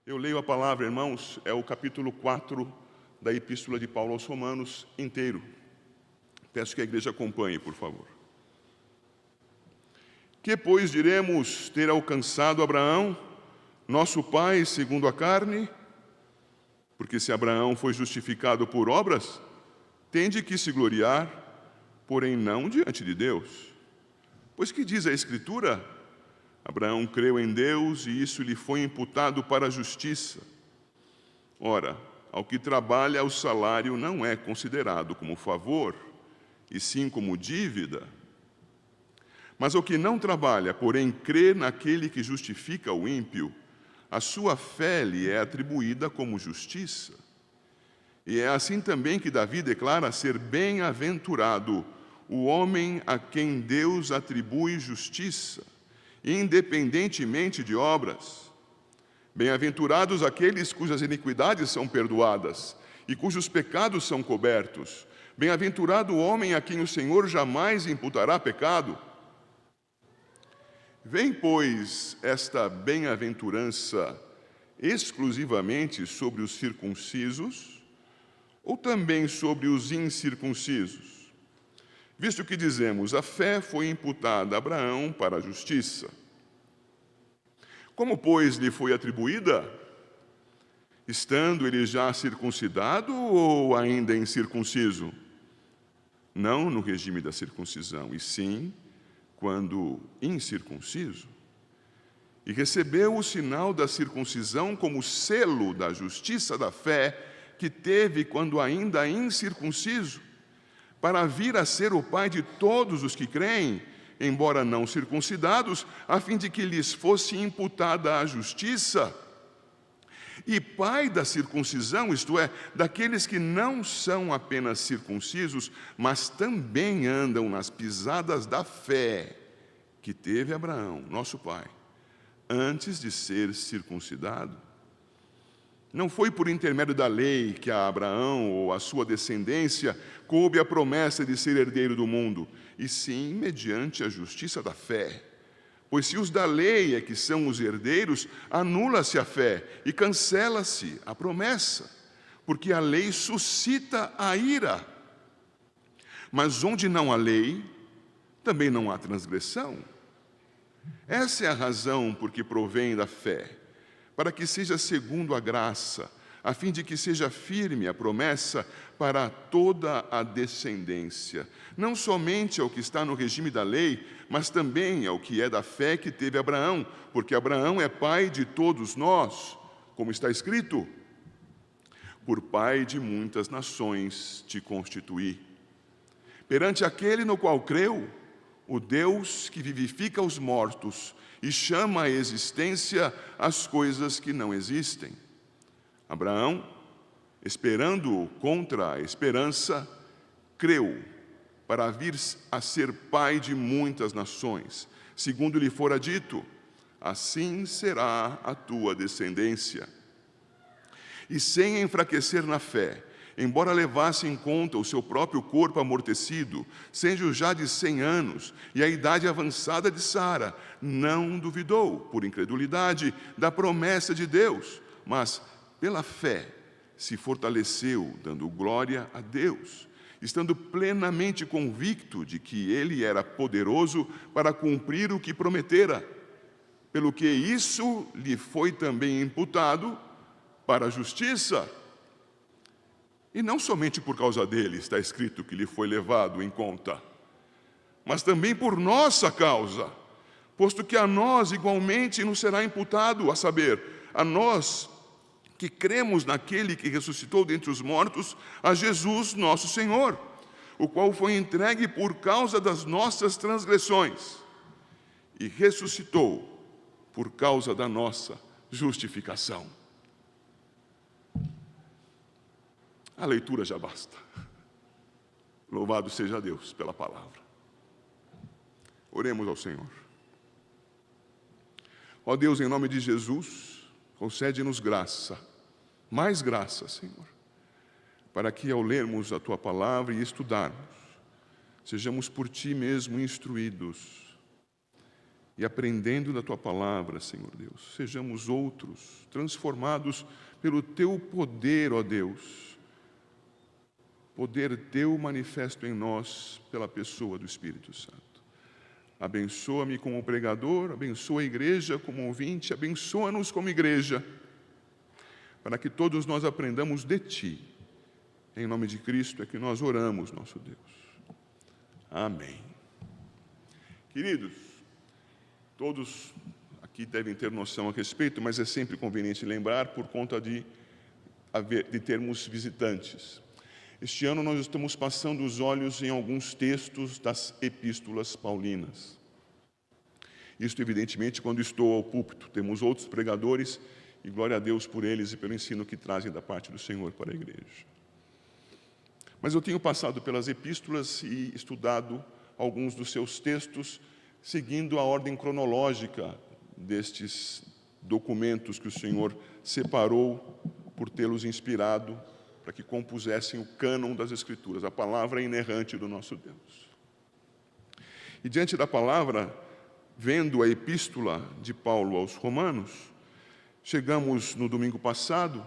Eu leio a palavra, irmãos, é o capítulo 4 da Epístola de Paulo aos Romanos inteiro. Peço que a igreja acompanhe, por favor. Que, pois, diremos ter alcançado Abraão, nosso pai segundo a carne? Porque se Abraão foi justificado por obras, tem de que se gloriar, porém não diante de Deus. Pois que diz a Escritura? Abraão creu em Deus e isso lhe foi imputado para a justiça. Ora, ao que trabalha, o salário não é considerado como favor, e sim como dívida. Mas ao que não trabalha, porém crê naquele que justifica o ímpio, a sua fé lhe é atribuída como justiça. E é assim também que Davi declara ser bem-aventurado o homem a quem Deus atribui justiça, independentemente de obras. Bem-aventurados aqueles cujas iniquidades são perdoadas e cujos pecados são cobertos. Bem-aventurado o homem a quem o Senhor jamais imputará pecado. Vem, pois, esta bem-aventurança exclusivamente sobre os circuncisos ou também sobre os incircuncisos? Visto que dizemos, a fé foi imputada a Abraão para a justiça. Como, pois, lhe foi atribuída? Estando ele já circuncidado ou ainda incircunciso? Não no regime da circuncisão, e sim quando incircunciso. E recebeu o sinal da circuncisão como selo da justiça da fé que teve quando ainda incircunciso, para vir a ser o pai de todos os que creem, embora não circuncidados, a fim de que lhes fosse imputada a justiça. E pai da circuncisão, isto é, daqueles que não são apenas circuncisos, mas também andam nas pisadas da fé que teve Abraão, nosso pai, antes de ser circuncidado. Não foi por intermédio da lei que a Abraão ou a sua descendência coube a promessa de ser herdeiro do mundo, e sim mediante a justiça da fé. Pois se os da lei é que são os herdeiros, anula-se a fé e cancela-se a promessa, porque a lei suscita a ira. Mas onde não há lei, também não há transgressão. Essa é a razão por que provém da fé, para que seja segundo a graça, a fim de que seja firme a promessa para toda a descendência, não somente ao que está no regime da lei, mas também ao que é da fé que teve Abraão, porque Abraão é pai de todos nós, como está escrito: por pai de muitas nações te constituí. Perante aquele no qual creu, o Deus que vivifica os mortos e chama à existência as coisas que não existem. Abraão, esperando contra a esperança, creu para vir a ser pai de muitas nações, segundo lhe fora dito, assim será a tua descendência. E sem enfraquecer na fé, embora levasse em conta o seu próprio corpo amortecido, sendo já de 100 anos, e a idade avançada de Sara, não duvidou, por incredulidade, da promessa de Deus, mas, pela fé, se fortaleceu, dando glória a Deus, estando plenamente convicto de que Ele era poderoso para cumprir o que prometera, pelo que isso lhe foi também imputado para a justiça. E não somente por causa dele está escrito que lhe foi levado em conta, mas também por nossa causa, posto que a nós igualmente nos será imputado, a saber, a nós que cremos naquele que ressuscitou dentre os mortos, a Jesus nosso Senhor, o qual foi entregue por causa das nossas transgressões e ressuscitou por causa da nossa justificação. A leitura já basta. Louvado seja Deus pela palavra. Oremos ao Senhor. Ó Deus, em nome de Jesus, concede-nos graça, mais graça, Senhor, para que ao lermos a Tua palavra e estudarmos, sejamos por Ti mesmo instruídos e aprendendo da Tua palavra, Senhor Deus, sejamos outros, transformados pelo Teu poder, ó Deus, poder Teu manifesto em nós pela pessoa do Espírito Santo. Abençoa-me como pregador, abençoa a igreja como ouvinte, abençoa-nos como igreja, para que todos nós aprendamos de Ti. Em nome de Cristo é que nós oramos, nosso Deus. Amém. Queridos, todos aqui devem ter noção a respeito, mas é sempre conveniente lembrar por conta de termos visitantes. Este ano nós estamos passando os olhos em alguns textos das epístolas paulinas. Isto, evidentemente, quando estou ao púlpito. Temos outros pregadores, e glória a Deus por eles e pelo ensino que trazem da parte do Senhor para a igreja. Mas eu tenho passado pelas epístolas e estudado alguns dos seus textos, seguindo a ordem cronológica destes documentos que o Senhor separou por tê-los inspirado para que compusessem o cânon das Escrituras, a palavra inerrante do nosso Deus. E diante da palavra, vendo a epístola de Paulo aos Romanos, chegamos no domingo passado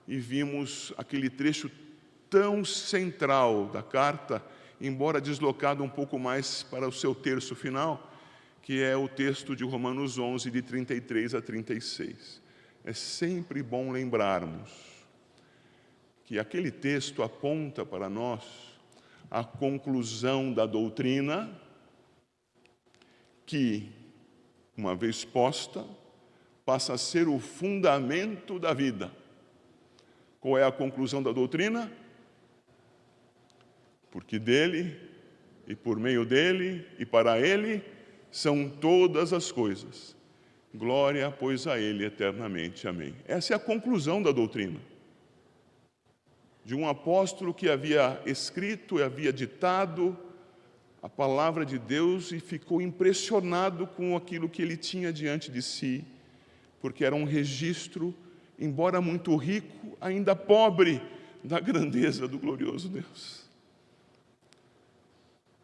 e vimos aquele trecho tão central da carta, embora deslocado um pouco mais para o seu terço final, que é o texto de Romanos 11, de 33 a 36. É sempre bom lembrarmos que aquele texto aponta para nós a conclusão da doutrina que, uma vez posta, passa a ser o fundamento da vida. Qual é a conclusão da doutrina? Porque dele, e por meio dele, e para ele, são todas as coisas. Glória, pois, a ele eternamente. Amém. Essa é a conclusão da doutrina. De um apóstolo que havia escrito e havia ditado a palavra de Deus e ficou impressionado com aquilo que ele tinha diante de si, porque era um registro, embora muito rico, ainda pobre, da grandeza do glorioso Deus.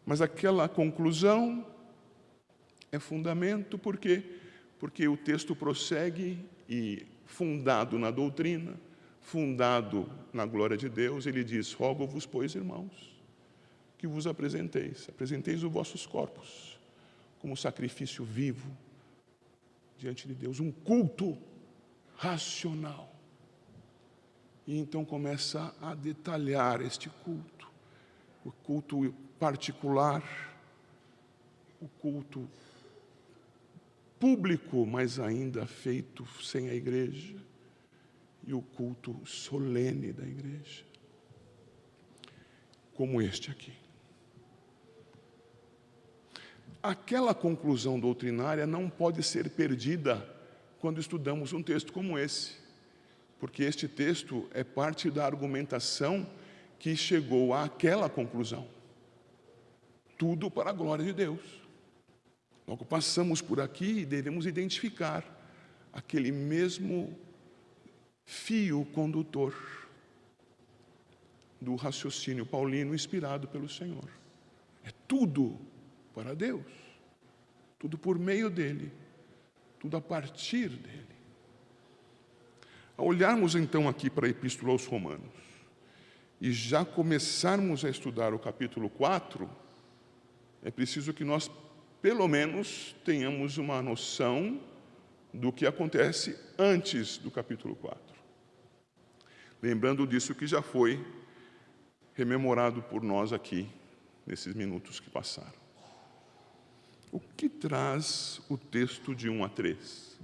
Mas aquela conclusão é fundamento, por quê? Porque o texto prossegue e, fundado na doutrina, fundado na glória de Deus, ele diz: rogo-vos, pois, irmãos, que vos apresenteis os vossos corpos como sacrifício vivo diante de Deus, um culto racional. E então começa a detalhar este culto, o culto particular, o culto público, mas ainda feito sem a igreja, e o culto solene da igreja, como este aqui. Aquela conclusão doutrinária não pode ser perdida quando estudamos um texto como esse, porque este texto é parte da argumentação que chegou àquela conclusão. Tudo para a glória de Deus. Logo passamos por aqui e devemos identificar aquele mesmo fio condutor do raciocínio paulino inspirado pelo Senhor. É tudo para Deus, tudo por meio dele, tudo a partir dele. Ao olharmos então aqui para a Epístola aos Romanos e já começarmos a estudar o capítulo 4, é preciso que nós, pelo menos, tenhamos uma noção do que acontece antes do capítulo 4. Lembrando disso que já foi rememorado por nós aqui, nesses minutos que passaram. O que traz o texto de 1 a 3?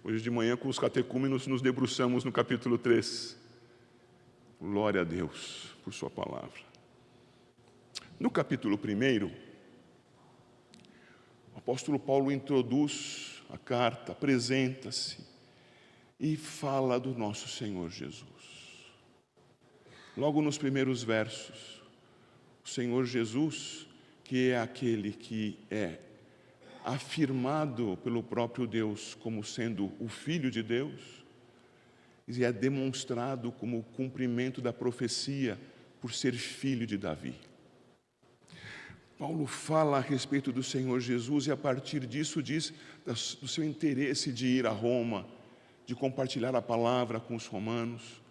Hoje de manhã, com os catecúmenos, nos debruçamos no capítulo 3. Glória a Deus por sua palavra. No capítulo 1, o apóstolo Paulo introduz a carta, apresenta-se e fala do nosso Senhor Jesus. Logo nos primeiros versos, o Senhor Jesus, que é aquele que é afirmado pelo próprio Deus como sendo o Filho de Deus, e é demonstrado como o cumprimento da profecia por ser filho de Davi. Paulo fala a respeito do Senhor Jesus e a partir disso diz do seu interesse de ir a Roma, de compartilhar a palavra com os romanos,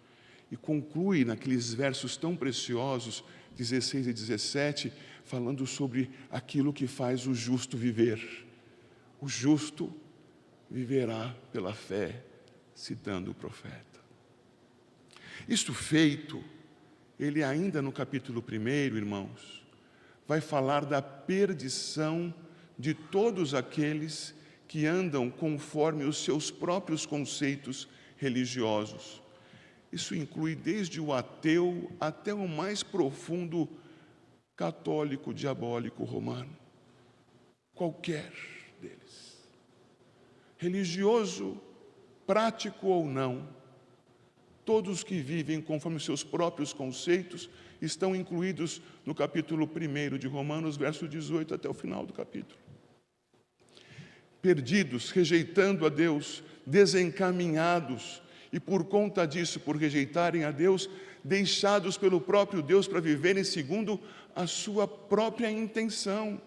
e conclui naqueles versos tão preciosos, 16 e 17, falando sobre aquilo que faz o justo viver. O justo viverá pela fé, citando o profeta. Isto feito, ele ainda no capítulo 1, irmãos, vai falar da perdição de todos aqueles que andam conforme os seus próprios conceitos religiosos. Isso inclui desde o ateu até o mais profundo católico diabólico romano. Qualquer deles. Religioso, prático ou não, todos que vivem conforme os seus próprios conceitos estão incluídos no capítulo 1 de Romanos, verso 18 até o final do capítulo. Perdidos, rejeitando a Deus, desencaminhados, e por conta disso, por rejeitarem a Deus, deixados pelo próprio Deus para viverem segundo a sua própria intenção.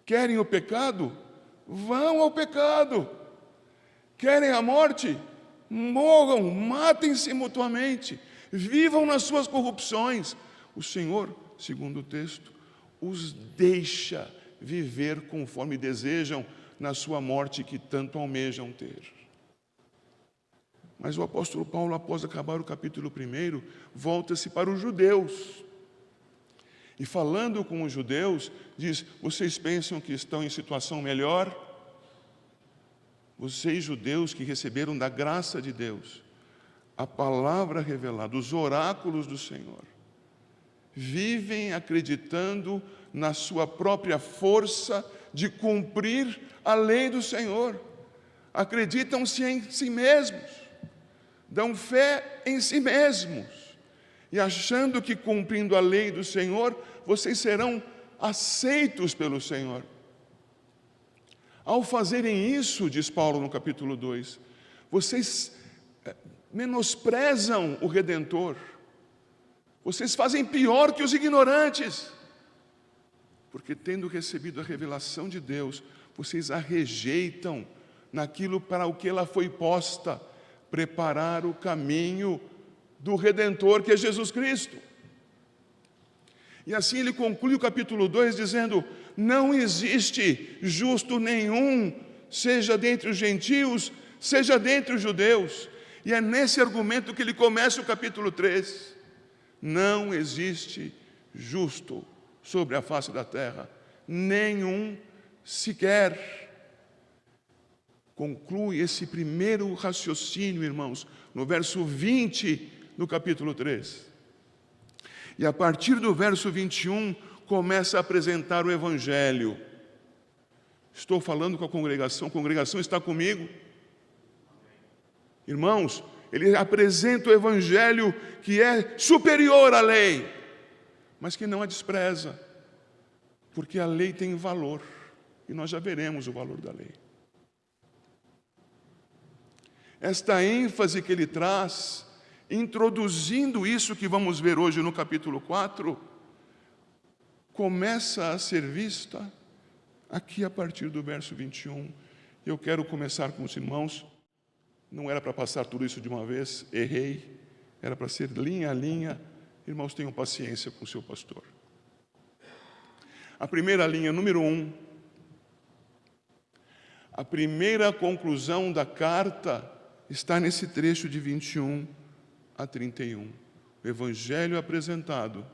Querem o pecado? Vão ao pecado. Querem a morte? Morram, matem-se mutuamente, vivam nas suas corrupções. O Senhor, segundo o texto, os deixa viver conforme desejam na sua morte que tanto almejam ter. Mas o apóstolo Paulo, após acabar o capítulo 1, volta-se para os judeus. E falando com os judeus, diz: vocês pensam que estão em situação melhor? Vocês, judeus, que receberam da graça de Deus a palavra revelada, os oráculos do Senhor, vivem acreditando na sua própria força de cumprir a lei do Senhor. Acreditam-se em si mesmos, dão fé em si mesmos, e achando que cumprindo a lei do Senhor, vocês serão aceitos pelo Senhor. Ao fazerem isso, diz Paulo no capítulo 2, vocês menosprezam o Redentor, vocês fazem pior que os ignorantes, porque tendo recebido a revelação de Deus, vocês a rejeitam naquilo para o que ela foi posta, preparar o caminho do Redentor, que é Jesus Cristo. E assim ele conclui o capítulo 2 dizendo: não existe justo nenhum, seja dentre os gentios, seja dentre os judeus. E é nesse argumento que ele começa o capítulo 3. Não existe justo sobre a face da terra, nenhum sequer. Conclui esse primeiro raciocínio, irmãos, no verso 20 do capítulo 3. E a partir do verso 21, começa a apresentar o Evangelho. Estou falando com a congregação está comigo? Irmãos, ele apresenta o Evangelho que é superior à lei, mas que não a despreza, porque a lei tem valor, e nós já veremos o valor da lei. Esta ênfase que ele traz, introduzindo isso que vamos ver hoje no capítulo 4, começa a ser vista aqui a partir do verso 21. Eu quero começar com os irmãos. Não era para passar tudo isso de uma vez, errei, era para ser linha a linha. Irmãos, tenham paciência com o seu pastor. A primeira linha, número 1. A primeira conclusão da carta está nesse trecho de 21 a 31. O Evangelho apresentado.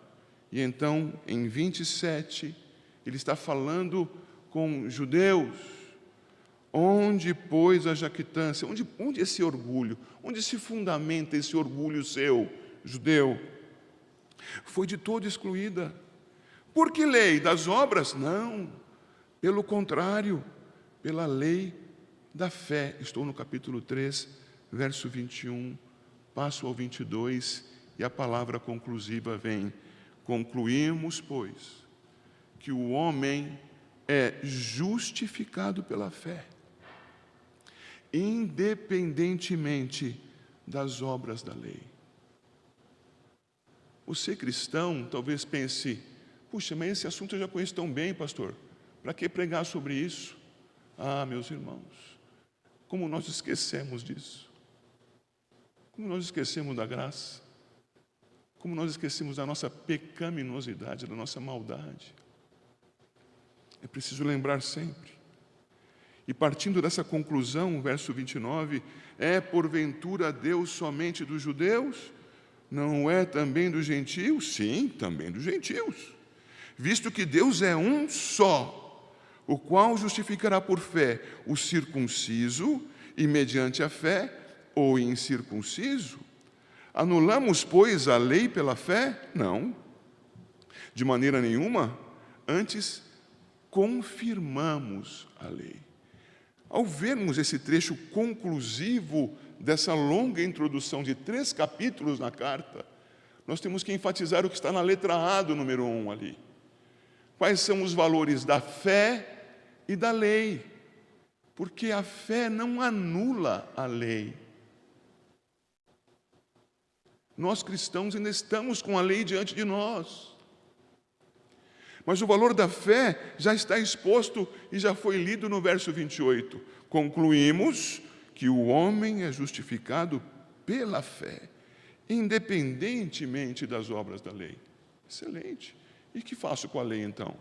E então, em 27, ele está falando com judeus. Onde, pois, a jactância? Onde esse orgulho? Onde se fundamenta esse orgulho seu, judeu? Foi de todo excluída. Por que lei? Das obras? Não. Pelo contrário, pela lei da fé. Estou no capítulo 3, verso 21. Passo ao 22 e a palavra conclusiva vem. Concluímos, pois, que o homem é justificado pela fé, independentemente das obras da lei. Você cristão talvez pense: Puxa, mas esse assunto eu já conheço tão bem, pastor. Para que pregar sobre isso? Ah, meus irmãos, como nós esquecemos disso. Como nós esquecemos da graça. Como nós esquecemos da nossa pecaminosidade, da nossa maldade. É preciso lembrar sempre. E partindo dessa conclusão, verso 29, é porventura Deus somente dos judeus? Não é também dos gentios? Sim, também dos gentios. Visto que Deus é um só, o qual justificará por fé o circunciso e mediante a fé o incircunciso. Anulamos, pois, a lei pela fé? Não, de maneira nenhuma. Antes, confirmamos a lei. Ao vermos esse trecho conclusivo dessa longa introdução de 3 capítulos na carta, nós temos que enfatizar o que está na letra A do número 1 ali. Quais são os valores da fé e da lei? Porque a fé não anula a lei. Nós cristãos ainda estamos com a lei diante de nós. Mas o valor da fé já está exposto e já foi lido no verso 28. Concluímos que o homem é justificado pela fé, independentemente das obras da lei. Excelente. E que faço com a lei então?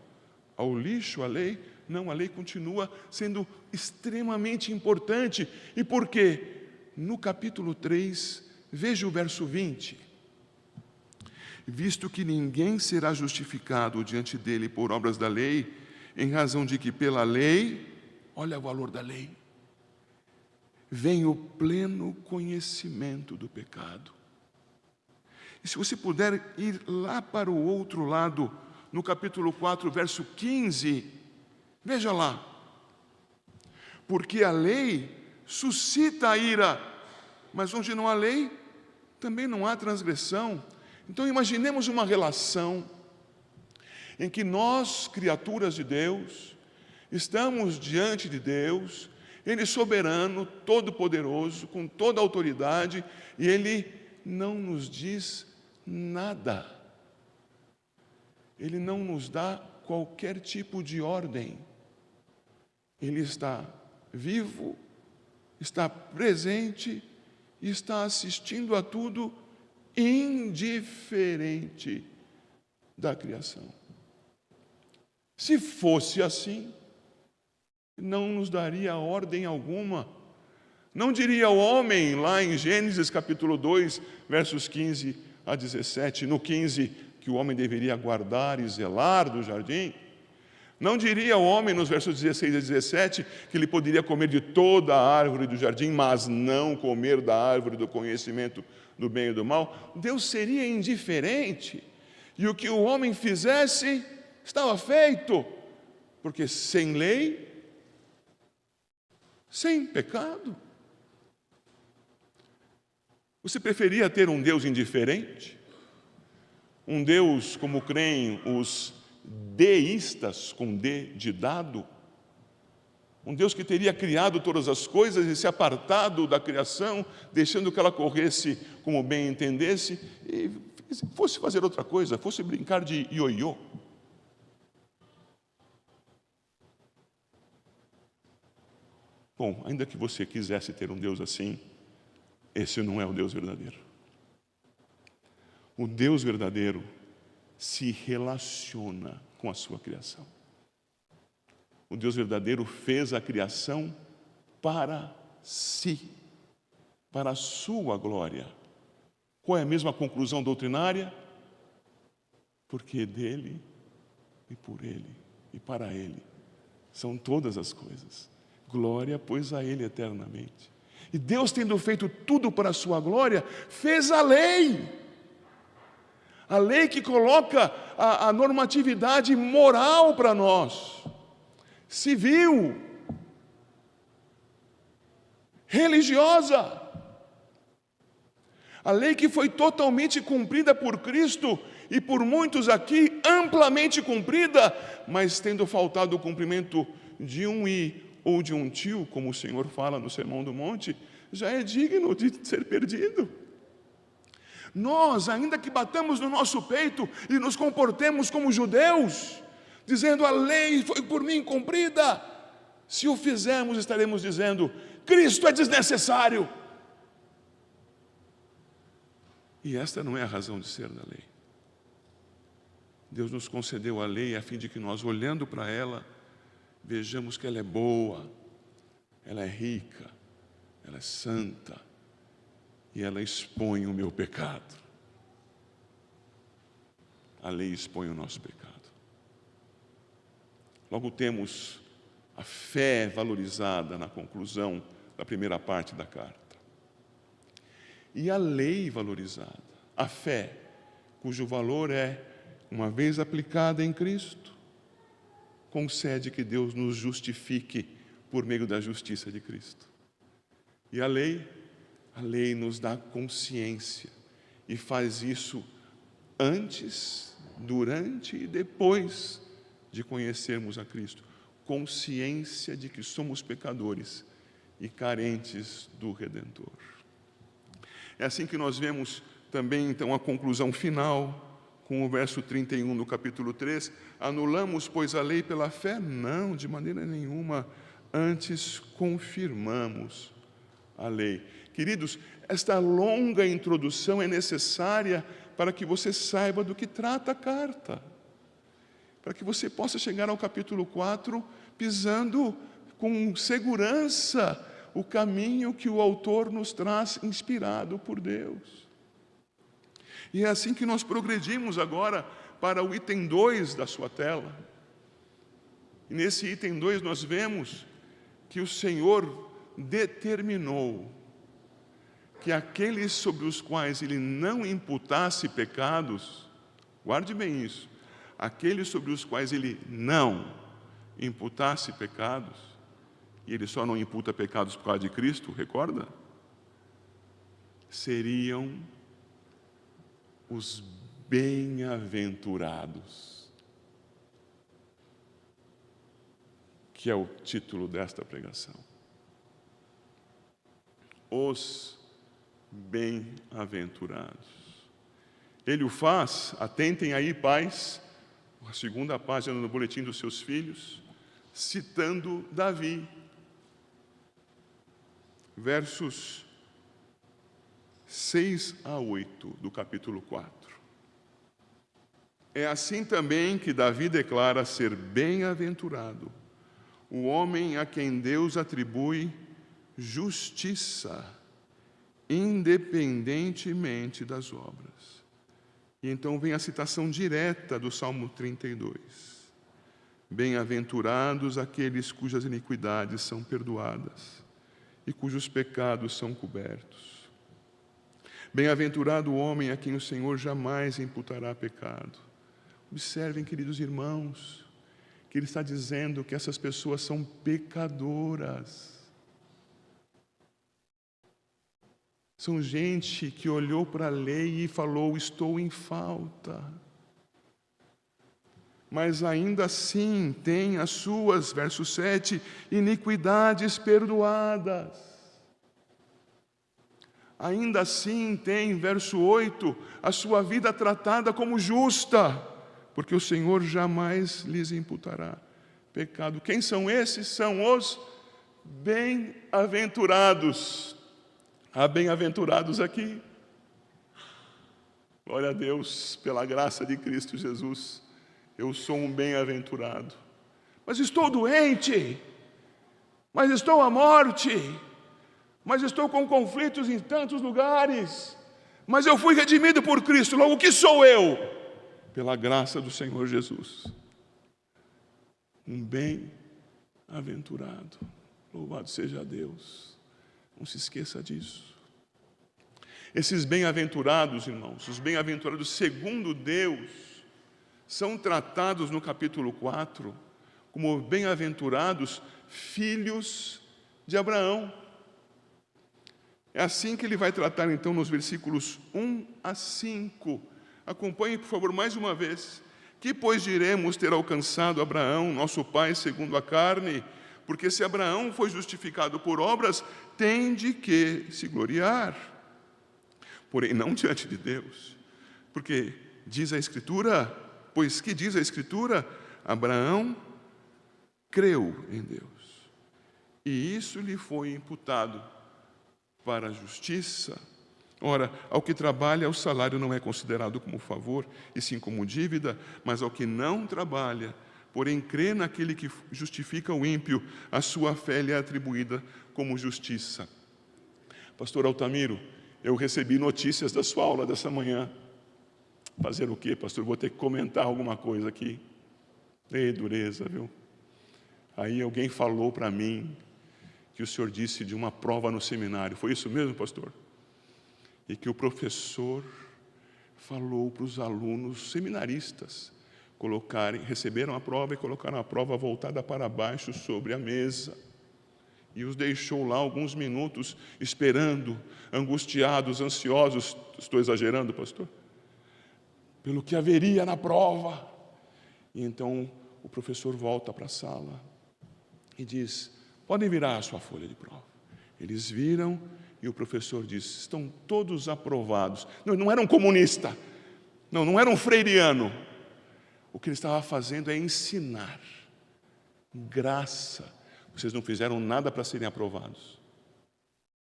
Ao lixo a lei? Não, a lei continua sendo extremamente importante. E por quê? No capítulo 3, veja o verso 20. Visto que ninguém será justificado diante dele por obras da lei, em razão de que pela lei, olha o valor da lei, vem o pleno conhecimento do pecado. E se você puder ir lá para o outro lado, no capítulo 4, verso 15, veja lá. Porque a lei suscita a ira, mas onde não há lei, também não há transgressão. Então imaginemos uma relação em que nós, criaturas de Deus, estamos diante de Deus, Ele soberano, todo-poderoso, com toda a autoridade, e Ele não nos diz nada. Ele não nos dá qualquer tipo de ordem. Ele está vivo, está presente e está assistindo a tudo, indiferente da criação. Se fosse assim, não nos daria ordem alguma. Não diria o homem, lá em Gênesis capítulo 2, versos 15 a 17, no 15, que o homem deveria guardar e zelar do jardim. Não diria o homem, nos versos 16 a 17, que ele poderia comer de toda a árvore do jardim, mas não comer da árvore do conhecimento do bem e do mal. Deus seria indiferente, e o que o homem fizesse estava feito, porque sem lei, sem pecado. Você preferia ter um Deus indiferente? Um Deus, como creem os deístas, com D de dado? Um Deus que teria criado todas as coisas e se apartado da criação, deixando que ela corresse como bem entendesse, e fosse fazer outra coisa, fosse brincar de ioiô. Bom, ainda que você quisesse ter um Deus assim, esse não é o Deus verdadeiro. O Deus verdadeiro se relaciona com a sua criação. O Deus verdadeiro fez a criação para si, para a sua glória. Qual é a mesma conclusão doutrinária? Porque dele, e por ele, e para ele, são todas as coisas. Glória, pois, a ele eternamente. E Deus, tendo feito tudo para a sua glória, fez a lei. A lei que coloca a normatividade moral para nós, civil, religiosa. A lei que foi totalmente cumprida por Cristo e por muitos aqui amplamente cumprida, mas tendo faltado o cumprimento de um i ou de um tio, como o Senhor fala no Sermão do Monte, já é digno de ser perdido. Nós, ainda que batamos no nosso peito e nos comportemos como judeus, dizendo a lei foi por mim cumprida, se o fizermos, estaremos dizendo: Cristo é desnecessário. E esta não é a razão de ser da lei. Deus nos concedeu a lei a fim de que nós, olhando para ela, vejamos que ela é boa, ela é rica, ela é santa, e ela expõe o meu pecado. A lei expõe o nosso pecado. Logo temos a fé valorizada na conclusão da primeira parte da carta. E a lei valorizada, a fé, cujo valor é, uma vez aplicada em Cristo, concede que Deus nos justifique por meio da justiça de Cristo. E a lei nos dá consciência e faz isso antes, durante e depois de conhecermos a Cristo. Consciência de que somos pecadores e carentes do Redentor. É assim que nós vemos também, então, a conclusão final, com o verso 31 do capítulo 3. Anulamos, pois, a lei pela fé? Não, de maneira nenhuma. Antes, confirmamos a lei. Queridos, esta longa introdução é necessária para que você saiba do que trata a carta. Para que você possa chegar ao capítulo 4 pisando com segurança o caminho que o autor nos traz, inspirado por Deus. E é assim que nós progredimos agora para o item 2 da sua tela. E nesse item 2 nós vemos que o Senhor determinou que aqueles sobre os quais Ele não imputasse pecados, guarde bem isso, aqueles sobre os quais Ele não imputasse pecados, e Ele só não imputa pecados por causa de Cristo, recorda? Seriam os bem-aventurados, que é o título desta pregação. Os bem-aventurados. Ele o faz, atentem aí, pais, a segunda página no boletim dos seus filhos, citando Davi. Versos 6 a 8 do capítulo 4. É assim também que Davi declara ser bem-aventurado o homem a quem Deus atribui justiça, independentemente das obras. E então vem a citação direta do Salmo 32. Bem-aventurados aqueles cujas iniquidades são perdoadas e cujos pecados são cobertos. Bem-aventurado o homem a quem o Senhor jamais imputará pecado. Observem, queridos irmãos, que Ele está dizendo que essas pessoas são pecadoras. São gente que olhou para a lei e falou: estou em falta. Mas ainda assim tem as suas, verso 7, iniquidades perdoadas. Ainda assim tem, verso 8, a sua vida tratada como justa, porque o Senhor jamais lhes imputará pecado. Quem são esses? São os bem-aventurados. Há bem-aventurados aqui. Glória a Deus, pela graça de Cristo Jesus, eu sou um bem-aventurado. Mas estou doente, mas estou à morte, mas estou com conflitos em tantos lugares, mas eu fui redimido por Cristo, logo o que sou eu? Pela graça do Senhor Jesus. Um bem-aventurado. Louvado seja Deus. Não se esqueça disso. Esses bem-aventurados, irmãos, os bem-aventurados segundo Deus, são tratados no capítulo 4 como bem-aventurados filhos de Abraão. É assim que ele vai tratar então nos versículos 1 a 5. Acompanhe, por favor, mais uma vez. Que, pois, diremos ter alcançado Abraão, nosso pai, segundo a carne? Porque se Abraão foi justificado por obras, tem de que se gloriar. porém não diante de Deus. Porque diz a Escritura, pois que diz a Escritura? Abraão creu em Deus, e isso lhe foi imputado para a justiça. Ora, ao que trabalha, o salário não é considerado como favor, e sim como dívida, mas ao que não trabalha, porém crê naquele que justifica o ímpio, a sua fé lhe é atribuída como justiça. Pastor Altamiro, eu recebi notícias da sua aula dessa manhã. Fazer o quê, pastor? Vou ter que comentar alguma coisa aqui. Ei, dureza, viu? Aí alguém falou para mim que o senhor disse de uma prova no seminário. Foi isso mesmo, pastor? E que o professor falou para os alunos seminaristas receberam a prova e colocaram a prova voltada para baixo sobre a mesa. E os deixou lá alguns minutos esperando, angustiados, ansiosos. Estou exagerando, pastor? Pelo que haveria na prova. E então o professor volta para a sala e diz: podem virar a sua folha de prova. Eles viram e o professor disse: estão todos aprovados. Não era um comunista, não era um freiriano. O que ele estava fazendo é ensinar. Graça. Vocês não fizeram nada para serem aprovados,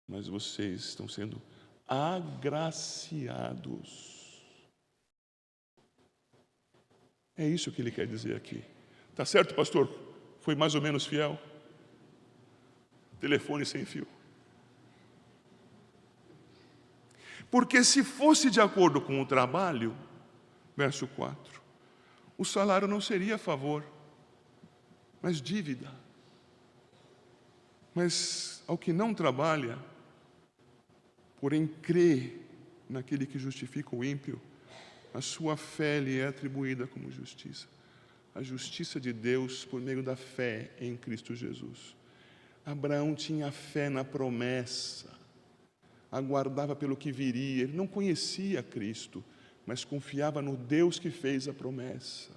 mas vocês estão sendo agraciados. É isso que ele quer dizer aqui. Tá certo, pastor? Foi mais ou menos fiel? Telefone sem fio. Porque se fosse de acordo com o trabalho, verso 4, o salário não seria favor, mas dívida. Mas ao que não trabalha, porém crê naquele que justifica o ímpio, a sua fé lhe é atribuída como justiça. A justiça de Deus por meio da fé em Cristo Jesus. Abraão tinha fé na promessa, aguardava pelo que viria. Ele não conhecia Cristo, mas confiava no Deus que fez a promessa.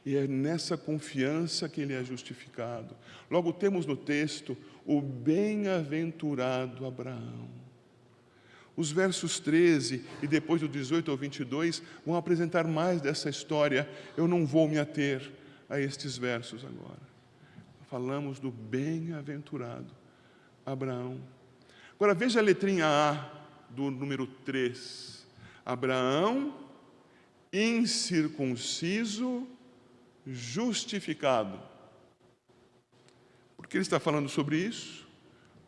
E é nessa confiança que ele é justificado. Logo temos no texto o bem-aventurado Abraão. Os versos 13 e depois do 18 ao 22 vão apresentar mais dessa história. Eu não vou me ater a estes versos agora. Falamos do bem-aventurado Abraão. Agora veja a letrinha A do número 3. Abraão, incircunciso, justificado. Por que ele está falando sobre isso?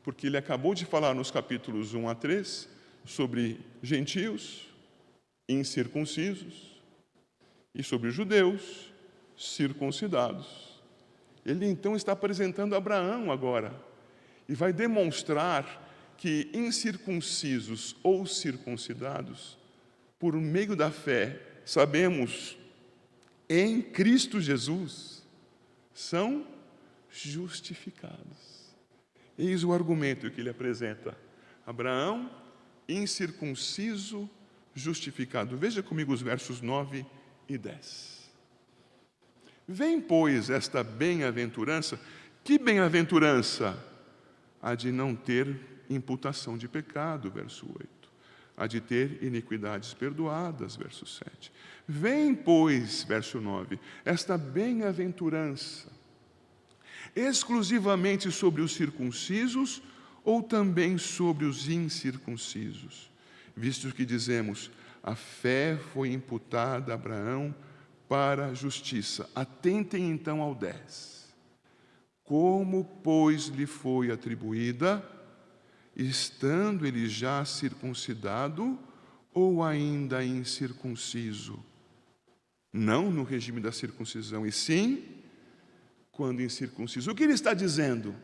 Porque ele acabou de falar nos capítulos 1 a 3 sobre gentios incircuncisos e sobre judeus circuncidados. Ele então está apresentando Abraão agora e vai demonstrar que incircuncisos ou circuncidados, por meio da fé, sabemos, em Cristo Jesus, são justificados. Eis o argumento que ele apresenta. Abraão, incircunciso, justificado. Veja comigo os versos 9 e 10. Vem, pois, esta bem-aventurança. Que bem-aventurança? A de não ter imputação de pecado, verso 8. A de ter iniquidades perdoadas, verso 7. Vem, pois, verso 9, esta bem-aventurança exclusivamente sobre os circuncisos ou também sobre os incircuncisos? Visto que dizemos, a fé foi imputada a Abraão para a justiça. Atentem então ao 10. Como, pois, lhe foi atribuída, estando ele já circuncidado ou ainda incircunciso? Não no regime da circuncisão, e sim quando incircunciso. O que ele está dizendo?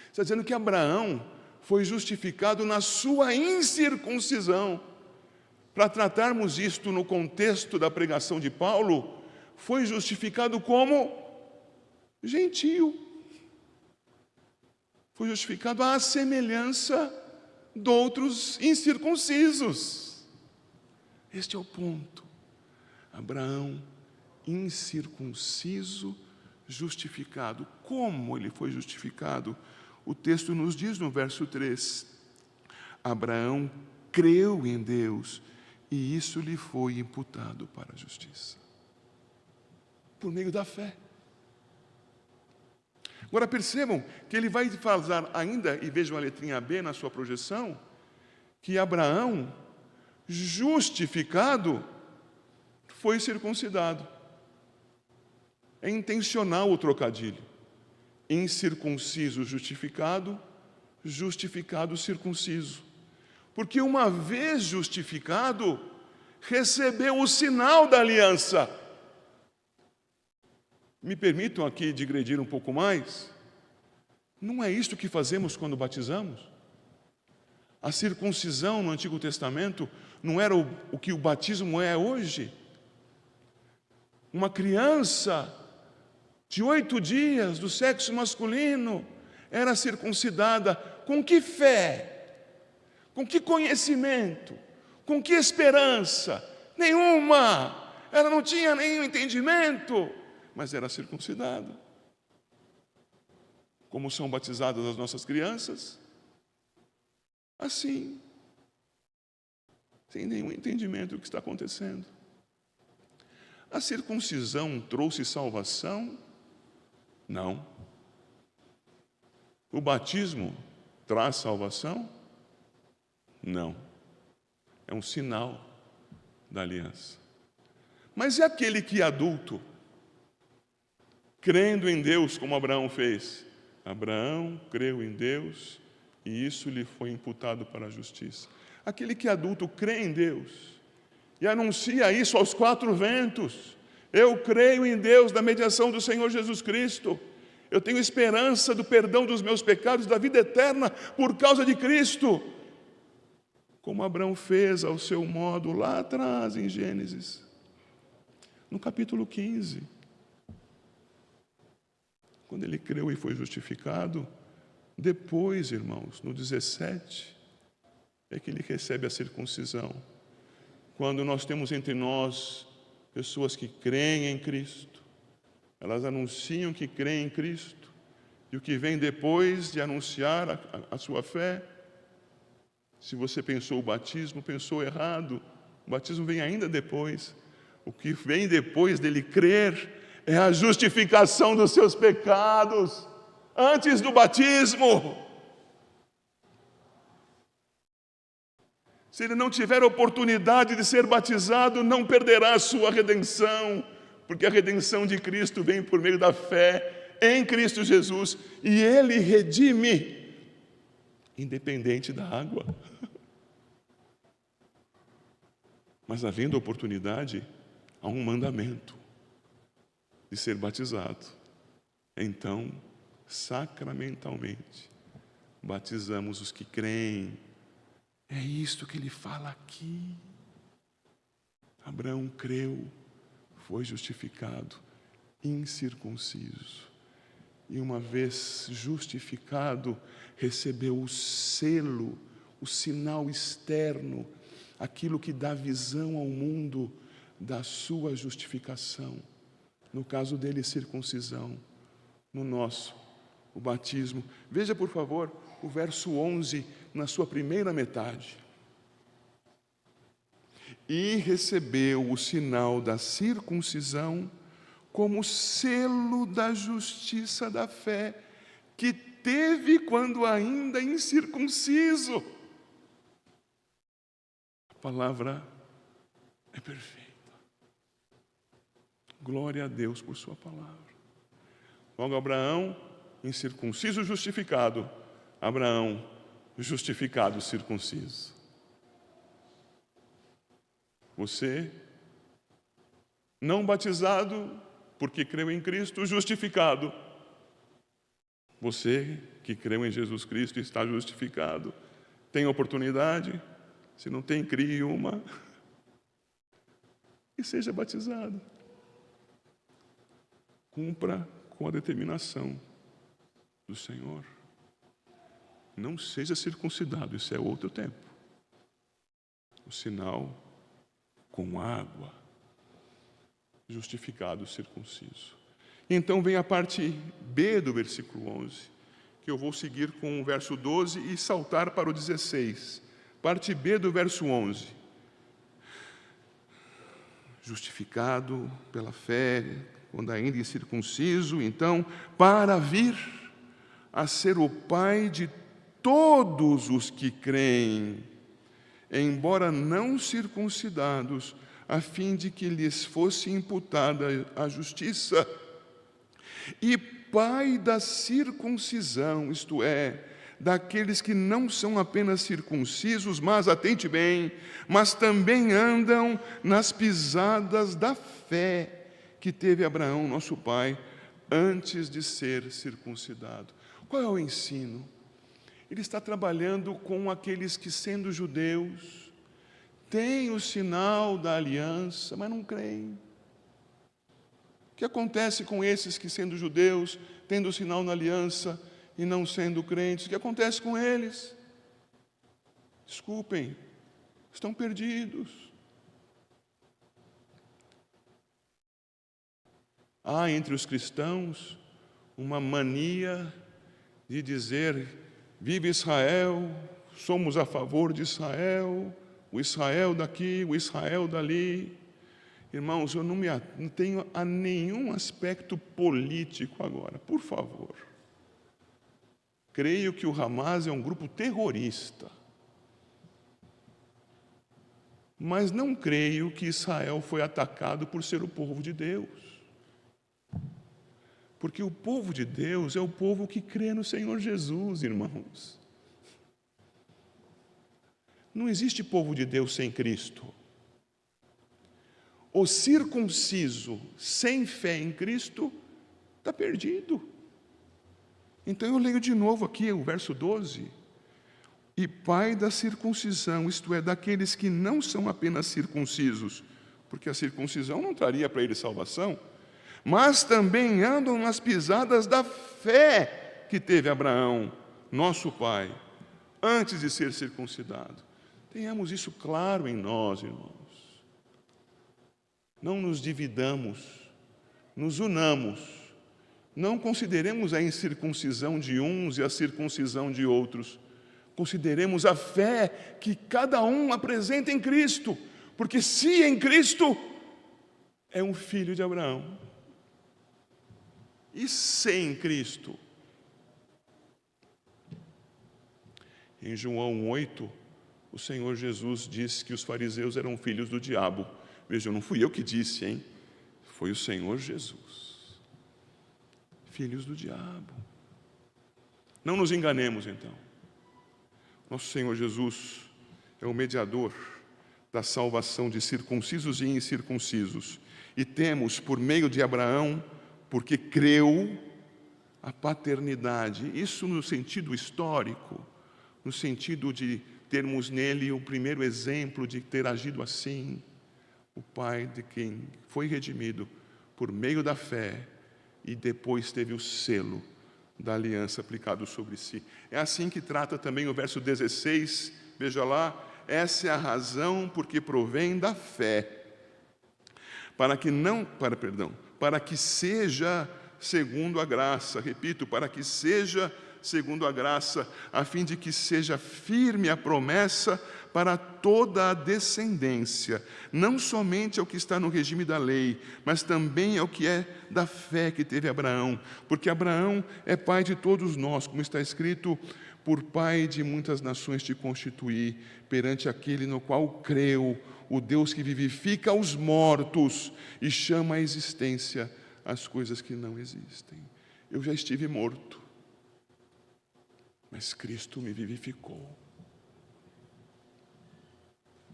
Está dizendo que Abraão foi justificado na sua incircuncisão. Para tratarmos isto no contexto da pregação de Paulo, foi justificado como gentio. Foi justificado à semelhança de outros incircuncisos. Este é o ponto. Abraão, incircunciso, justificado. Como ele foi justificado? O texto nos diz no verso 3, Abraão creu em Deus, e isso lhe foi imputado para a justiça. Por meio da fé. Agora percebam que ele vai falar ainda, e vejam a letrinha B na sua projeção, que Abraão, justificado, foi circuncidado. É intencional o trocadilho. Incircunciso, justificado, justificado, circunciso. Porque uma vez justificado, recebeu o sinal da aliança. Me permitam aqui digredir um pouco mais? Não é isto que fazemos quando batizamos? A circuncisão no Antigo Testamento não era o que o batismo é hoje? Uma criança de 8 dias, do sexo masculino, era circuncidada. Com que fé? Com que conhecimento? Com que esperança? Nenhuma! Ela não tinha nenhum entendimento, mas era circuncidada. Como são batizadas as nossas crianças? Assim, sem nenhum entendimento do que está acontecendo. A circuncisão trouxe salvação? Não. O batismo traz salvação? Não. É um sinal da aliança. Mas e aquele que é adulto, crendo em Deus como Abraão fez? Abraão creu em Deus e isso lhe foi imputado para a justiça. Aquele que é adulto crê em Deus e anuncia isso aos 4 ventos. Eu creio em Deus, da mediação do Senhor Jesus Cristo. Eu tenho esperança do perdão dos meus pecados, da vida eterna, por causa de Cristo. Como Abraão fez ao seu modo lá atrás, em Gênesis, no capítulo 15. Quando ele creu e foi justificado, depois, irmãos, no 17, é que ele recebe a circuncisão. Quando nós temos entre nós pessoas que creem em Cristo, elas anunciam que creem em Cristo, e o que vem depois de anunciar a sua fé, se você pensou o batismo, pensou errado, o batismo vem ainda depois. O que vem depois dele crer é a justificação dos seus pecados, antes do batismo. Se ele não tiver oportunidade de ser batizado, não perderá a sua redenção, porque a redenção de Cristo vem por meio da fé em Cristo Jesus, e ele redime, independente da água. Mas havendo oportunidade, há um mandamento de ser batizado. Então, sacramentalmente, batizamos os que creem. É isto que ele fala aqui. Abraão creu, foi justificado, incircunciso. E uma vez justificado, recebeu o selo, o sinal externo, aquilo que dá visão ao mundo da sua justificação. No caso dele, circuncisão. No nosso, o batismo. Veja, por favor, o verso 11, na sua primeira metade. E recebeu o sinal da circuncisão como selo da justiça da fé, que teve quando ainda incircunciso. A palavra é perfeita. Glória a Deus por sua palavra. Logo, Abraão, incircunciso, justificado. Abraão, justificado, circunciso. Você, não batizado, porque creu em Cristo, justificado. Você que creu em Jesus Cristo está justificado. Tem oportunidade? Se não tem, crie uma. E seja batizado. Cumpra com a determinação do Senhor. Não seja circuncidado, isso é outro tempo. O sinal com água, justificado, circunciso. Então vem a parte B do versículo 11, que eu vou seguir com o verso 12 e saltar para o 16. Parte B do verso 11. Justificado pela fé, quando ainda incircunciso, então, para vir a ser o pai de todos os que creem, embora não circuncidados, a fim de que lhes fosse imputada a justiça, e pai da circuncisão, isto é, daqueles que não são apenas circuncisos, mas, atente bem, mas também andam nas pisadas da fé que teve Abraão, nosso pai, antes de ser circuncidado. Qual é o ensino? Ele está trabalhando com aqueles que, sendo judeus, têm o sinal da aliança, mas não creem. O que acontece com esses que, sendo judeus, tendo o sinal da aliança e não sendo crentes? O que acontece com eles? Desculpem, estão perdidos. Há entre os cristãos uma mania de dizer: vive Israel, somos a favor de Israel, o Israel daqui, o Israel dali. Irmãos, eu não tenho a nenhum aspecto político agora, por favor. Creio que o Hamas é um grupo terrorista. Mas não creio que Israel foi atacado por ser o povo de Deus. Porque o povo de Deus é o povo que crê no Senhor Jesus, irmãos. Não existe povo de Deus sem Cristo. O circunciso sem fé em Cristo está perdido. Então eu leio de novo aqui o verso 12. E pai da circuncisão, isto é, daqueles que não são apenas circuncisos, porque a circuncisão não traria para eles salvação, mas também andam nas pisadas da fé que teve Abraão, nosso pai, antes de ser circuncidado. Tenhamos isso claro em nós, irmãos. Não nos dividamos, nos unamos. Não consideremos a incircuncisão de uns e a circuncisão de outros. Consideremos a fé que cada um apresenta em Cristo, porque se em Cristo é um filho de Abraão. E sem Cristo? Em João 8, o Senhor Jesus disse que os fariseus eram filhos do diabo. Veja, não fui eu que disse, hein? Foi o Senhor Jesus. Filhos do diabo. Não nos enganemos, então. Nosso Senhor Jesus é o mediador da salvação de circuncisos e incircuncisos. E temos, por meio de Abraão, porque creu, a paternidade. Isso no sentido histórico, no sentido de termos nele o primeiro exemplo de ter agido assim. O pai de quem foi redimido por meio da fé e depois teve o selo da aliança aplicado sobre si. É assim que trata também o verso 16, veja lá, essa é a razão porque provém da fé, para que seja segundo a graça, repito, para que seja segundo a graça, a fim de que seja firme a promessa para toda a descendência, não somente ao que está no regime da lei, mas também ao que é da fé que teve Abraão, porque Abraão é pai de todos nós, como está escrito: por pai de muitas nações te constituí, perante aquele no qual creu, o Deus que vivifica os mortos e chama à existência as coisas que não existem. Eu já estive morto, mas Cristo me vivificou.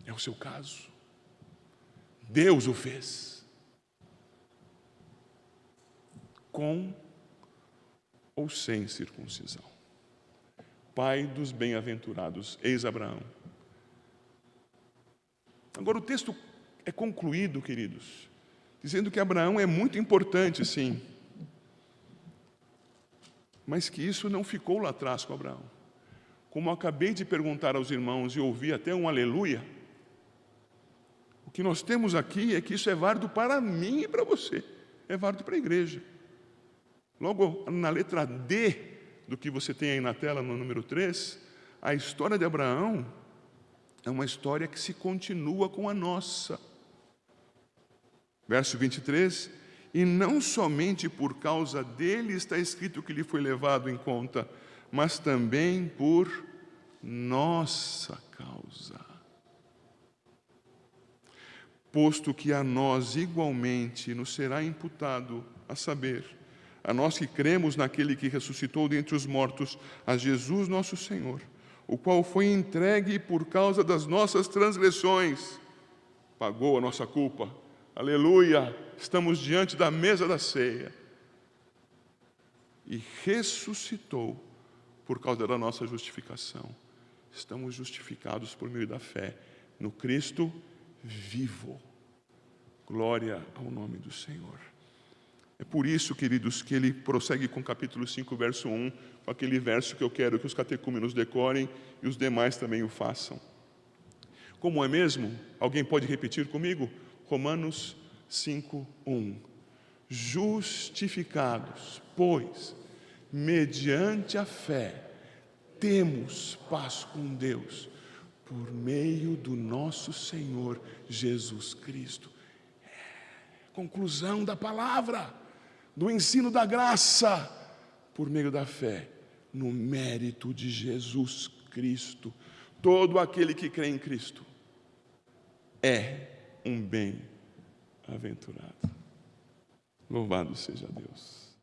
É o seu caso. Deus o fez. Com ou sem circuncisão. Pai dos bem-aventurados, eis Abraão. Agora o texto é concluído, queridos, dizendo que Abraão é muito importante, sim, mas que isso não ficou lá atrás com Abraão. Como eu acabei de perguntar aos irmãos e ouvi até um aleluia, o que nós temos aqui é que isso é válido para mim e para você, é válido para a igreja. Logo, na letra D do que você tem aí na tela, no número 3, a história de Abraão é uma história que se continua com a nossa. Verso 23, e não somente por causa dele está escrito que lhe foi levado em conta, mas também por nossa causa. Posto que a nós igualmente nos será imputado, a saber, a nós que cremos naquele que ressuscitou dentre os mortos, a Jesus nosso Senhor, o qual foi entregue por causa das nossas transgressões, pagou a nossa culpa. Aleluia! Estamos diante da mesa da ceia. E ressuscitou por causa da nossa justificação. Estamos justificados por meio da fé no Cristo vivo. Glória ao nome do Senhor. É por isso, queridos, que ele prossegue com o capítulo 5, verso 1, com aquele verso que eu quero que os catecúmenos decorem e os demais também o façam. Como é mesmo? Alguém pode repetir comigo? Romanos 5, 1. Justificados, pois, mediante a fé, temos paz com Deus, por meio do nosso Senhor Jesus Cristo. Conclusão da palavra, do ensino da graça, por meio da fé, no mérito de Jesus Cristo. Todo aquele que crê em Cristo é um bem-aventurado. Louvado seja Deus.